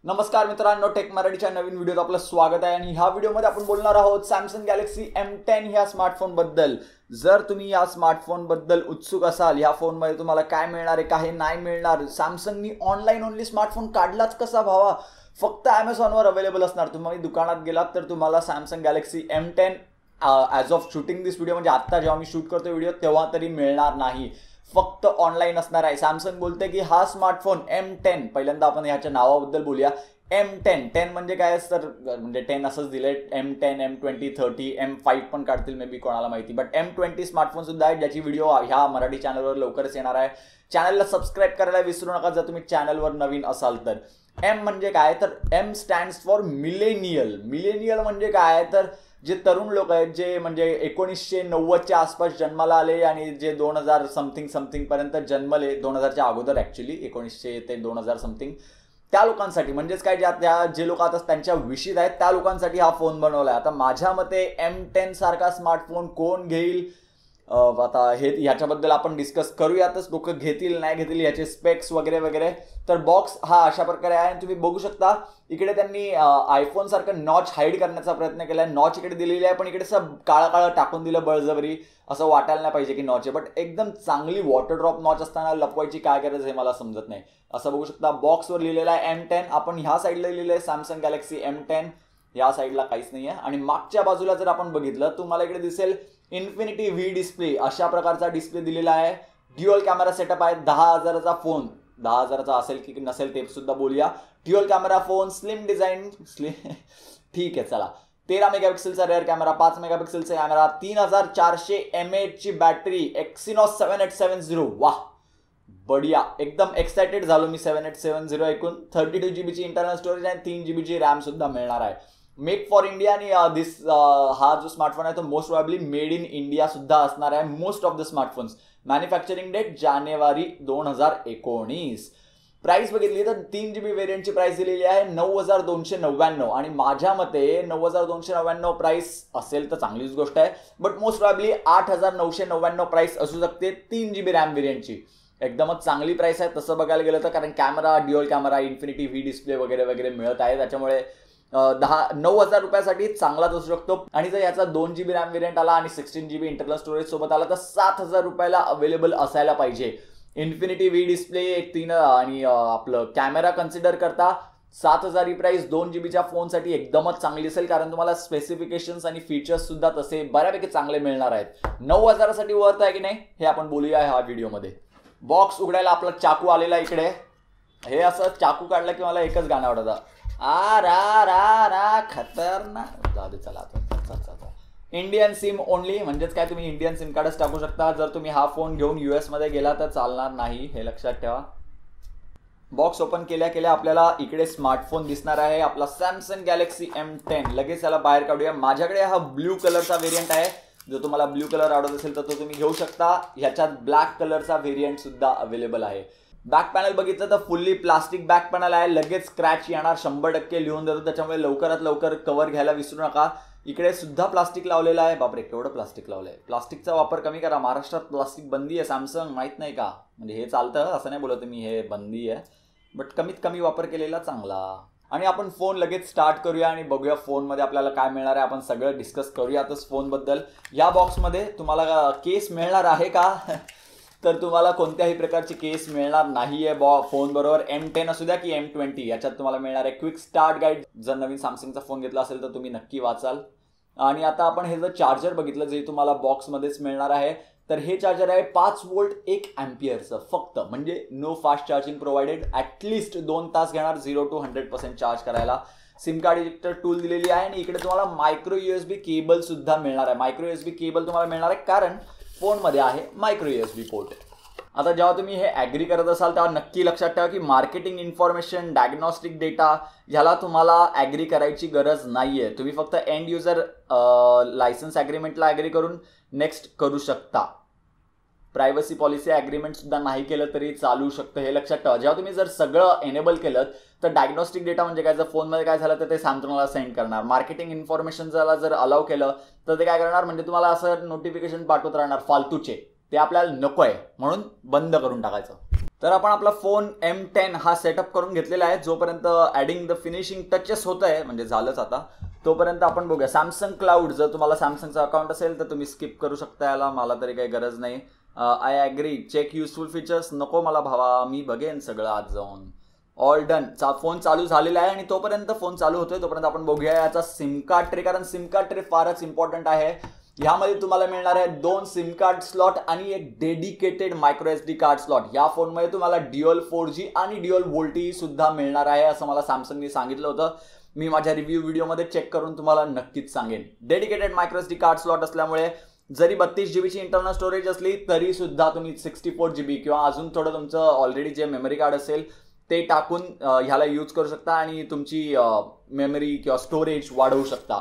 नमस्कार मित्रांनो, टेक मराठीच्या नवीन व्हिडिओत आपलं स्वागत आहे आणि ह्या व्हिडिओमध्ये आपण बोलणार आहोत सॅमसंग गॅलेक्सी M10 ह्या स्मार्टफोन बद्दल। जर तुम्ही या स्मार्टफोन बद्दल उत्सुक असाल, ह्या फोनमध्ये तुम्हाला काय मिळणार आहे, काय नाही मिळणार, सॅमसंगनी ऑनलाईन ओनली स्मार्टफोन काढलाच कसा भावा, फक्त Amazonवर अवेलेबल असणार। तुम्ही दुकानात गेलात तर तुम्हाला Samsung Galaxy M10 as of shooting this video, म्हणजे आता जेव्हा मी शूट करतो व्हिडिओ तेव्हा तरी मिळणार नाही, फक्त ऑनलाईन असणार आहे। सॅमसंग बोलते की हा स्मार्टफोन M10, पहिल्यांदा आपण ह्याच्या नावाबद्दल बोलूया। M10 म्हणजे काय तर म्हणजे 10 असंच दिलंय, M10, M20, 30, M5 पण काढतील मे बी, कोणाला माहिती, बट M20 स्मार्टफोन सुद्धा आहे, ज्याची व्हिडिओ ह्या मराठी चॅनलवर लवकरच येणार आहे। चॅनलला सबस्क्राईब करायला विसरू नका जर तुम्ही चॅनलवर नवीन असाल तर। M म्हणजे काय तर M stands for millennial. Millennial म्हणजे काय तर जे तरुण लोक आहेत, जे म्हणजे 1990च्या आसपास जन्माला आले आणि जे 2000 समथिंग पर्यंत जन्मले, 2000च्या अगोदर ॲक्च्युली 1900 ते 2000 समथिंग, त्या लोकांसाठी, म्हणजेच काय त्या जे लोक आता त्यांच्या विषयीत आहेत त्या लोकांसाठी हा फोन बनवला आहे। आता माझ्या मते M10 सारखा स्मार्टफोन कोण घेईल, आता हे ह्याच्याबद्दल आपण डिस्कस करूयातच, लोक घेतील नाही घेतील, याचे स्पेक्स वगैरे वगैरे। तर बॉक्स हा अशा प्रकारे आहे, तुम्ही बघू शकता इकडे त्यांनी आयफोन सारखं नॉच हाईड करण्याचा प्रयत्न केलाय। नॉच इकडे दिलेली आहे पण इकडे असं काळं काळं टाकून दिलं बळजबरी, असं वाटायला नाही पाहिजे की नॉच आहे, बट एकदम चांगली वॉटर ड्रॉप नॉच असताना लपवायची काय गरज हे मला समजत नाही। असं बघू शकता बॉक्सवर लिहिलेलं आहे M10, आपण ह्या साईडला लिहिलेलं आहे सॅमसंग गॅलेक्सी M10, या साईडला काहीच नाही आहे। आणि मागच्या बाजूला जर आपण बघितलं तुम्हाला इकडे दिसेल इन्फिनिटी व्ही डिस्प्ले, अशा प्रकारचा डिस्प्ले दिलेला आहे। ड्युअल कॅमेरा सेटअप आहे, 10,000चा फोन, 10,000चा असेल की नसेल ते सुद्धा बोलूया। Dual camera phone, slim design, ठीक आहे चला। 13 मेगापिक्सेलचा रेअर कॅमेरा, 5 मेगापिक्सेलचा कॅमेरा, 3400 mAh ची बॅटरी, एक्सिनॉस 7870, वाह बढिया, एकदम एक्साइटेड झालो मी 7870 ऐकून। 32 GB ची इंटरनल स्टोरेज आणि 3 GB ची रॅम सुद्धा मिळणार आहे। मेड फॉर इंडिया, आणि हा जो स्मार्टफोन आहे तो most probably made in India सुद्धा असणार आहे। Most of the smartphones, manufacturing date जानेवारी 2019। प्राइस बघितली तर 3 GB व्हेरियंटची प्राइस दिलेली आहे 9,299, आणि माझ्या मते 9,299 प्राइस असेल तर चांगलीच गोष्ट आहे, बट मोस्ट प्रॉब्ली 8,999 प्राइस असू शकते 3 GB रॅम व्हेरियंटची। एकदमच चांगली प्राइस आहे तसं बघायला गेलं तर, कारण camera, dual camera, infinity V display वगैरे वगैरे मिळत आहे, त्याच्यामुळे 9,000 रुपयासाठी चांगलाच असू शकतो। आणि जर याचा 2 GB रॅम व्हेरियंट आला आणि 16 GB इंटरनल स्टोरेज सोबत आला तर 7,000 रुपयाला अवेलेबल असायला पाहिजे। इन्फिनिटी व्ही डिस्प्ले, 3 आणि आपलं कॅमेरा कन्सिडर करता 7,000 ही प्राइस 2 GBच्या फोनसाठी एकदमच चांगली असेल, कारण तुम्हाला स्पेसिफिकेशन्स आणि फीचर्स सुद्धा तसे बऱ्यापैकी चांगले मिळणार आहेत। 9,000साठी वर्थ आहे की नाही हे आपण बोलूया ह्या व्हिडिओमध्ये। बॉक्स उघडायला आपला चाकू आलेला इकडे, हे असं चाकू काढलं की मला एकच गाणं आवडतं, आ रा रा रा खतरनाक, जाऊ दे चला आता। इंडियन सिम ओनली, म्हणजेच काय तुम्ही इंडियन सिम कार्डच टाकू शकता, जर तुम्ही हा फोन घेऊन US मध्ये गेला तर चालणार नाही, हे लक्षात ठेवा। बॉक्स ओपन केल्या केल्या आपल्याला इकडे स्मार्टफोन दिसणार आहे, आपला सॅमसंग गॅलेक्सी M10। लगेच याला बाहेर काढूया। माझ्याकडे हा ब्ल्यू कलरचा व्हेरियंट आहे, जर तुम्हाला ब्ल्यू कलर आवडत असेल तर तो तुम्ही घेऊ शकता। ह्याच्यात ब्लॅक कलरचा व्हेरियंट सुद्धा अवेलेबल आहे। बॅक पॅनल बघितलं तर फुल्ली प्लास्टिक बॅक पॅनल आहे, लगेच स्क्रॅच येणार 100% लिहून देतो, त्याच्यामुळे लवकरात लवकर कव्हर घ्यायला विसरू नका। इकडे सुद्धा प्लास्टिक लावलेलं आहे, बापरे केवढं प्लास्टिक लावलंय। प्लास्टिकचा वापर कमी करा, महाराष्ट्रात प्लास्टिक बंदी आहे, सॅमसंग माहित नाही का, म्हणजे हे चालतं असं नाही बोलत मी, हे बंदी आहे, बट कमीत कमी वापर केलेला चांगला। आणि आपण फोन लगेच स्टार्ट करूया आणि बघूया फोनमध्ये आपल्याला काय मिळणार आहे, आपण सगळं डिस्कस करूयातच फोनबद्दल। या बॉक्समध्ये तुम्हाला केस मिळणार आहे का तर तुम्हाला कोणत्याही प्रकारची केस मिळणार नाहीये फोन बरोबर। M10 असू द्या की M20, याच्यात तुम्हाला मिळणार आहे क्विक स्टार्ट गाईड, जर नवीन सॅमसंगचा फोन घेतला असेल तर तुम्ही नक्की वाचाल। आणि आता आपण हे जर चार्जर बघितलं जे तुम्हाला बॉक्समध्येच मिळणार आहे, तर हे चार्जर आहे 5 वोल्ट 1 अँपियरचं फक्त, म्हणजे no fast charging provided, at least 2 तास घेणार 0 to 100% चार्ज करायला। सिम कार्ड इजेक्टर टूल दिलेली आहे, आणि इकडे तुम्हाला मायक्रो USB केबल सुद्धा मिळणार आहे। मायक्रो USB केबल तुम्हाला मिळणार आहे कारण फोनमध्ये आहे मायक्रो USB पोर्ट। आता जेव्हा तुम्ही हे ॲग्री करत असाल तेव्हा नक्की लक्षात ठेवा की मार्केटिंग इन्फॉर्मेशन, डायग्नॉस्टिक डेटा ह्याला तुम्हाला ॲग्री करायची गरज नाही आहे, तुम्ही फक्त एंड युजर लायसन्स ॲग्रीमेंटला ॲग्री करून नेक्स्ट करू शकता। प्रायव्हसी पॉलिसी ॲग्रीमेंट सुद्धा नाही केलं तरी चालू शकतं, हे लक्षात ठेवा। जेव्हा तुम्ही जर सगळं एनेबल केलं तर डायग्नॉस्टिक डेटा म्हणजे काय, जर फोनमध्ये काय झालं तर ते सॅमसंगला सेंड करणार। मार्केटिंग इन्फॉर्मेशन जर अलाउ केलं तर ते काय करणार, म्हणजे तुम्हाला असं नोटिफिकेशन पाठवत राहणार फालतूचे, ते आपल्याला नको आहे, म्हणून बंद करून टाकायचं. तर आपण आपला फोन M10 हा सेटअप करून घेतलेला आहे. जोपर्यंत ॲडिंग द फिनिशिंग टचेस होत आहे, म्हणजे झालंच आता, तोपर्यंत आपण बघूया सॅमसंग क्लाउड. जर तुम्हाला सॅमसंगचं अकाउंट असेल तर तुम्ही स्किप करू शकता याला, मला तरी काही गरज नाही. I agree. Check useful features नको मला भावा, मी बघेन सगळं आज जाऊन. All done. फोन चालू झालेला आहे आणि तोपर्यंत फोन चालू होतोय तोपर्यंत आपण बघूया याचा सिम कार्ड ट्रे, कारण सिम कार्ड ट्रे फारच इम्पॉर्टंट आहे. ह्यामध्ये तुम्हाला मिळणार आहे 2 सिम कार्ड स्लॉट आणि एक dedicated micro SD card slot. या फोनमध्ये तुम्हाला ड्युअल 4G आणि ड्युअल VoLTE सुद्धा मिळणार आहे, असं मला सॅमसंगने सांगितलं होतं. मी माझ्या रिव्ह्यू व्हिडिओमध्ये चेक करून तुम्हाला नक्कीच सांगेन. Dedicated micro SD card slot असल्यामुळे जरी 32 GB ची इंटरनल स्टोरेज असली तरी सुद्धा तुम्ही 64 GB किंवा अजून थोडं तुमचं ऑलरेडी जे मेमरी कार्ड असेल ते टाकून ह्याला यूज करू शकता आणि तुमची मेमरी किंवा स्टोरेज वाढवू शकता.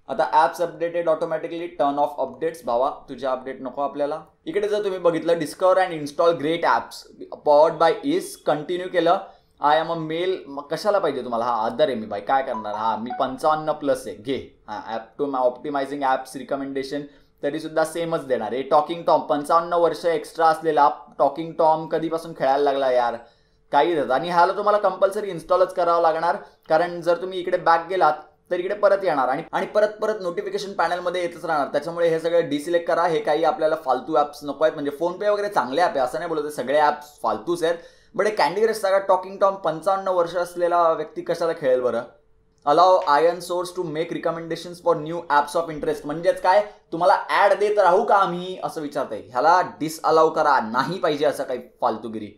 आता apps updated automatically, turn off updates. भावा तुझे अपडेट नको आपल्याला. इकडे जर तुम्ही बघितलं discover and install great apps powered by is, continue केलं. I am a male. मग कशाला पाहिजे तुम्हाला? हा अदर आहे मी बाय, काय करणार? मी 55+ आहे, घे. App to optimising apps recommendation तरी सुद्धा सेमच देणार आहे. टॉकिंग टॉम 55 वर्ष एक्स्ट्रा असलेला टॉकिंग टॉम कधीपासून खेळायला लागला यार, काही देतात. आणि ह्याला तुम्हाला कंपल्सरी इन्स्टॉलच करावं लागणार, कारण जर तुम्ही इकडे बॅक गेलात तर इकडे परत येणार आणि परत नोटिफिकेशन पॅनलमध्ये येतच राहणार. त्याच्यामुळे हे सगळं डिसिलेक्ट करा. हे काही आपल्याला फालतू ॲप्स नको आहेत. म्हणजे फोनपे वगैरे चांगले ॲप आहे असं नाही बोलत, सगळे ॲप्स फालतूच आहेत. बट हे कॅन्डी क्रश सगळा टॉकिंग टॉम 55 वर्ष असलेला व्यक्ती कशाला खेळेल बरं? Allow ion source to make recommendations for new apps of interest. म्हणजेच काय, तुम्हाला ॲड देत राहू का आम्ही असं विचारतंय. ह्याला डिसअलाव करा, नाही पाहिजे असं काही फालतूगिरी.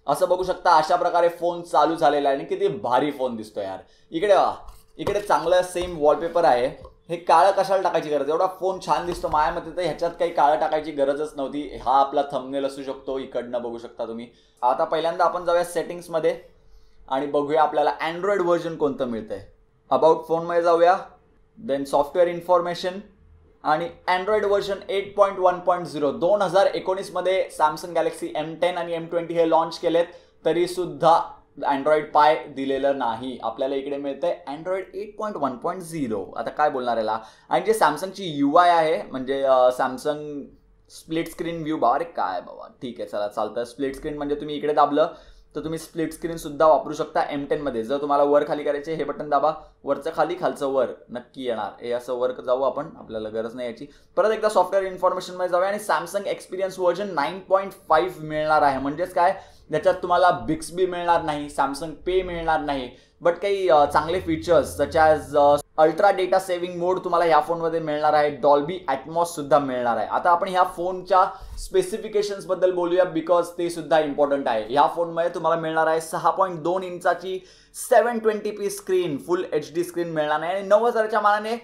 असं बघू शकता अशा प्रकारे फोन चालू झालेला आहे आणि किती भारी फोन दिसतो यार. इकडे वा, इकडे चांगलं सेम वॉलपेपर आहे. हे काळं कशाला टाकायची गरज? एवढा फोन छान दिसतो माझ्या मते तर ह्याच्यात काही काळं टाकायची गरजच नव्हती. हा आपला थंबनेल असू शकतो, इकडनं बघू शकता तुम्ही. आता पहिल्यांदा आपण जाऊया सेटिंग्समध्ये आणि बघूया आपल्याला अँड्रॉइड व्हर्जन कोणतं मिळतंय. अबाउट फोनमध्ये जाऊया, देन सॉफ्टवेअर इन्फॉर्मेशन आणि अँड्रॉइड व्हर्जन 8.1.0. 2019 मध्ये सॅमसंग गॅलेक्सी M10 आणि M20 हे लॉन्च केलेत, तरी सुद्धा अँड्रॉइड पाय दिलेलं नाही. आपल्याला इकडे मिळतंय अँड्रॉइड 8.1.0. आता काय बोलणार याला. आणि जे सॅमसंगची UI आहे म्हणजे सॅमसंग स्प्लिट स्क्रीन व्ह्यू, अरे काय बाबा, ठीक आहे चला चालतं. स्प्लिट स्क्रीन म्हणजे तुम्ही इकडे दाबलं तर तुम्ही स्प्लिट स्क्रीन सुद्धा वापरू शकता M10 मध्ये. जर तुम्हाला वर खाली करायचे, हे बटन दाबा, वरचं खाली खालचं वर नक्की येणार. हे असं वर जाऊ आपण, आपल्याला गरज नाही याची. परत एकदा सॉफ्टवेअर इन्फॉर्मेशन मध्ये जाऊया आणि सॅमसंग एक्सपिरियन्स व्हर्जन 9.5 मिळणार आहे. म्हणजेच काय, त्याच्यात तुम्हाला बिक्सबी मिळणार नाही, सॅमसंग पे मिळणार नाही, बट काही चांगले features such as ultra data saving mode तुम्हाला ह्या फोनमध्ये मिळणार आहे. डॉल्बी ॲटमॉस सुद्धा मिळणार आहे. आता आपण ह्या फोनच्या स्पेसिफिकेशन्स बद्दल बोलूया, बिकॉज ते सुद्धा इम्पॉर्टंट आहे. ह्या फोनमध्ये तुम्हाला मिळणार आहे 6.2 इंचाची 720p स्क्रीन, फुल HD स्क्रीन मिळणार नाही. आणि 9000च्या मानाने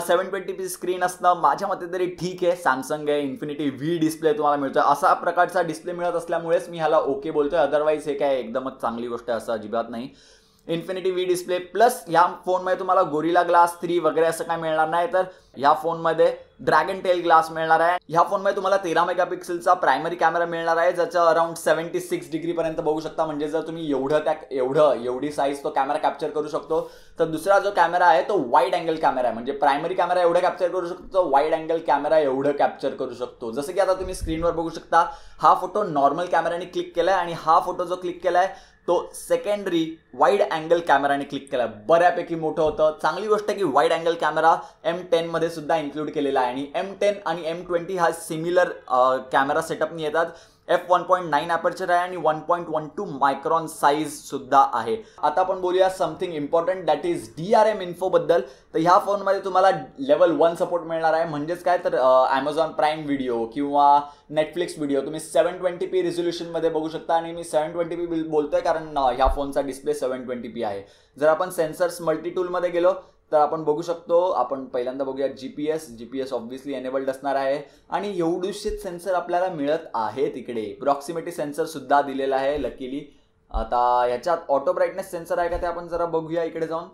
720p स्क्रीन असणं माझ्या मते तरी ठीक आहे. सॅमसंग आहे, इन्फिनिटी V डिस्प्ले तुम्हाला मिळतोय. असा प्रकारचा डिस्प्ले मिळत असल्यामुळेच मी ह्याला ओके बोलतोय. अदरवाईज हे काय एकदमच चांगली गोष्ट आहे असं अजिबात नाही. इन्फिनिटी V डिस्प्ले प्लस ह्या फोनमध्ये तुम्हाला गोरिला ग्लास 3 वगैरे असं काय मिळणार नाही, तर ह्या फोनमध्ये ड्रॅगन टेल ग्लास मिळणार आहे. ह्या फोनमध्ये तुम्हाला 13 मेगापिक्सेलचा प्रायमरी कॅमेरा मिळणार आहे, ज्याचा अराउंड 76 डिग्री पर्यंत बघू शकता. म्हणजे जर तुम्ही एवढी साईज तो कॅमेरा कॅप्चर करू शकतो, तर दुसरा जो कॅमेरा आहे तो वाईड अँगल कॅमेरा आहे. म्हणजे प्रायमरी कॅमेरा एवढं कॅप्चर करू शकतो, तो वाईड अँगल कॅमेरा एवढं कॅप्चर करू शकतो. जसं की आता तुम्ही स्क्रीनवर बघू शकता, हा फोटो नॉर्मल कॅमेराने क्लिक केलाय आणि हा फोटो जो क्लिक केलाय तो सेकंडरी वाईड अँगल कॅमेराने क्लिक केला. बऱ्यापैकी मोठं होतं. चांगली गोष्ट आहे की वाईड अँगल कॅमेरा M10 मध्ये सुद्धा इन्क्लूड केलेला आहे. आणि M10 आणि M20 हा सिमिलर कॅमेरा सेटअपनी येतात. f1.9 अपर्चर आहे आणि 1.12 मायक्रॉन साईज सुद्धा आहे. आता आपण बोलूया something important, that is DRM info बद्दल. तर ह्या फोनमध्ये तुम्हाला लेवल 1 सपोर्ट मिळणार आहे. म्हणजेच काय, तर Amazon प्राईम व्हिडिओ किंवा नेटफ्लिक्स व्हिडिओ तुम्ही 720p रिझोल्युशनमध्ये बघू शकता. आणि मी 720p बोलतोय कारण ह्या फोनचा डिस्प्ले 720p आहे. जर आपण सेन्सर्स मल्टी टूलमध्ये गेलो तर आपण बघू शकतो, आपण पहिल्यांदा बघूया GPS ऑब्व्हियसली एनेबल्ड असणार आहे. आणि एवढेच सेन्सर आपल्याला मिळत आहेत. इकडे प्रॉक्सिमिटी सेन्सर सुद्धा दिलेला आहे लकीली. आता ह्याच्यात ऑटो ब्राईटनेस सेन्सर आहे का ते आपण जरा बघूया. इकडे जाऊन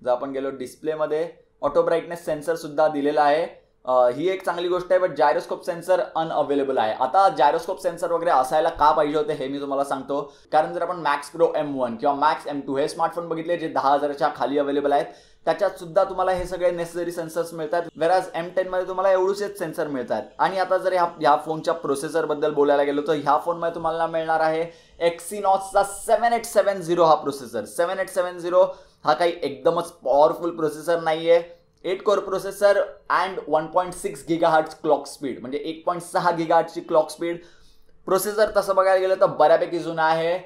जर आपण गेलो डिस्प्लेमध्ये, ऑटो ब्राईटनेस सेन्सर सुद्धा दिलेला आहे. ही एक चांगली गोष्ट आहे, बट जायरोस्कोप सेन्सर अनअवेलेबल आहे. आता जायरोस्कोप सेन्सर वगैरे असायला का पाहिजे होते हे मी तुम्हाला सांगतो. कारण जर आपण मॅक्स प्रो M1 किंवा मॅक्स M2 हे स्मार्टफोन बघितले जे 10,000च्या खाली अवेलेबल आहेत, त्याच्यात सुद्धा तुम्हाला हे सगळे नेसेसरी सेन्सर्स मिळतात. वेराज M10 मध्ये तुम्हाला एवढेच सेन्सर मिळतात. आणि आता जर ह्या फोनच्या प्रोसेसर बद्दल बोलायला गेलो तर ह्या फोनमध्ये तुम्हाला मिळणार आहे एक्सिनॉसचा 7870 हा प्रोसेसर. 7870 हा काही एकदमच पॉवरफुल प्रोसेसर नाहीये. 8 core processor and 1.6 GHz clock speed, म्हणजे 1.6 GHz क्लॉक स्पीड. प्रोसेसर तसं बघायला गेलं तर बऱ्यापैकी जुना आहे.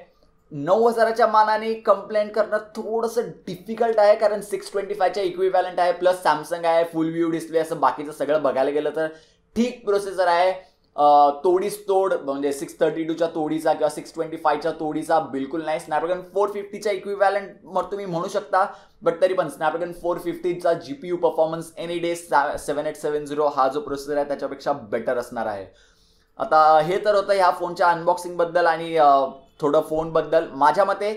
9,000च्या मानाने कंप्लेंट करणं थोडंसं डिफिकल्ट आहे, कारण 625च्या इक्विव्हॅलंट आहे, प्लस सॅमसंग आहे, फुल व्ह्यू डिस्प्ले, असं बाकीचं सगळं बघायला गेलं तर ठीक प्रोसेसर आहे. तोडीस तोड म्हणजे 632च्या तोडीचा किंवा 625च्या तोडीचा बिलकुल नाही. स्नॅपड्रॅगन 450च्या इक्विव्हॅलंट मग तुम्ही म्हणू शकता, बट तरी पण स्नॅपड्रॅगन 450चा GPU परफॉर्मन्स एनी डे 7870 हा जो प्रोसेसर आहे त्याच्यापेक्षा बेटर असणार आहे. आता हे तर होतं ह्या फोनच्या अनबॉक्सिंग बद्दल आणि थोडं फोन बद्दल. माझ्या मते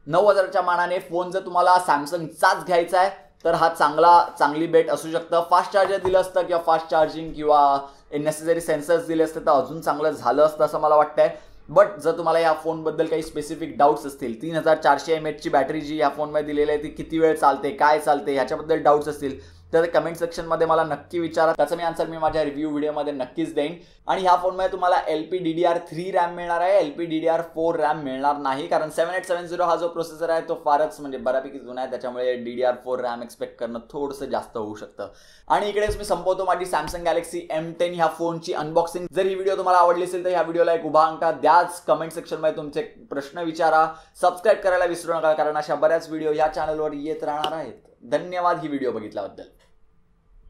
9,000च्या मानाने फोन जर तुम्हाला सॅमसंगचाच घ्यायचा आहे तर हा चांगली बेट असू शकतं. फास्ट चार्जर दिलं असतं किंवा फास्ट चार्जिंग किंवा नेसेसरी सेन्सर्स दिले असते तर अजून चांगलं झालं असतं असं मला वाटतंय. बट जर तुम्हाला या फोनबद्दल काही स्पेसिफिक डाऊट्स असतील, 3400 mAhची बॅटरी जी या फोनमध्ये दिलेली आहे ती किती वेळ चालते, काय चालते, ह्याच्याबद्दल डाऊट्स असतील तर कमेंट सेक्शनमध्ये मला नक्की विचारा. त्याचं मी आन्सर मी माझ्या रिव्ह्यू व्हिडिओमध्ये नक्कीच देईन. आणि ह्या फोनमध्ये तुम्हाला LPDDR3 रॅम मिळणार आहे, LPDDR4 रॅम मिळणार नाही, कारण 7870 हा जो प्रोसेसर आहे तो फारच म्हणजे बऱ्यापैकी जुना आहे, त्याच्यामुळे DDR4 रॅम एक्सपेक्ट करणं थोडंसं जास्त होऊ शकतं. आणि इकडेच मी संपवतो माझी सॅमसंग गॅलेक्सी M10 ह्या फोनची अनबॉक्सिंग. जर ही व्हिडिओ तुम्हाला आवडली असेल तर ह्या व्हिडिओला एक उभा अंगठा द्याच. कमेंट सेक्शनमध्ये तुमचे प्रश्न विचारा. सबस्क्राईब करायला विसरू नका, कारण अशा बऱ्याच व्हिडिओ या चॅनलवर येत राहणार आहेत. धन्यवाद ही व्हिडिओ बघितल्याबद्दल.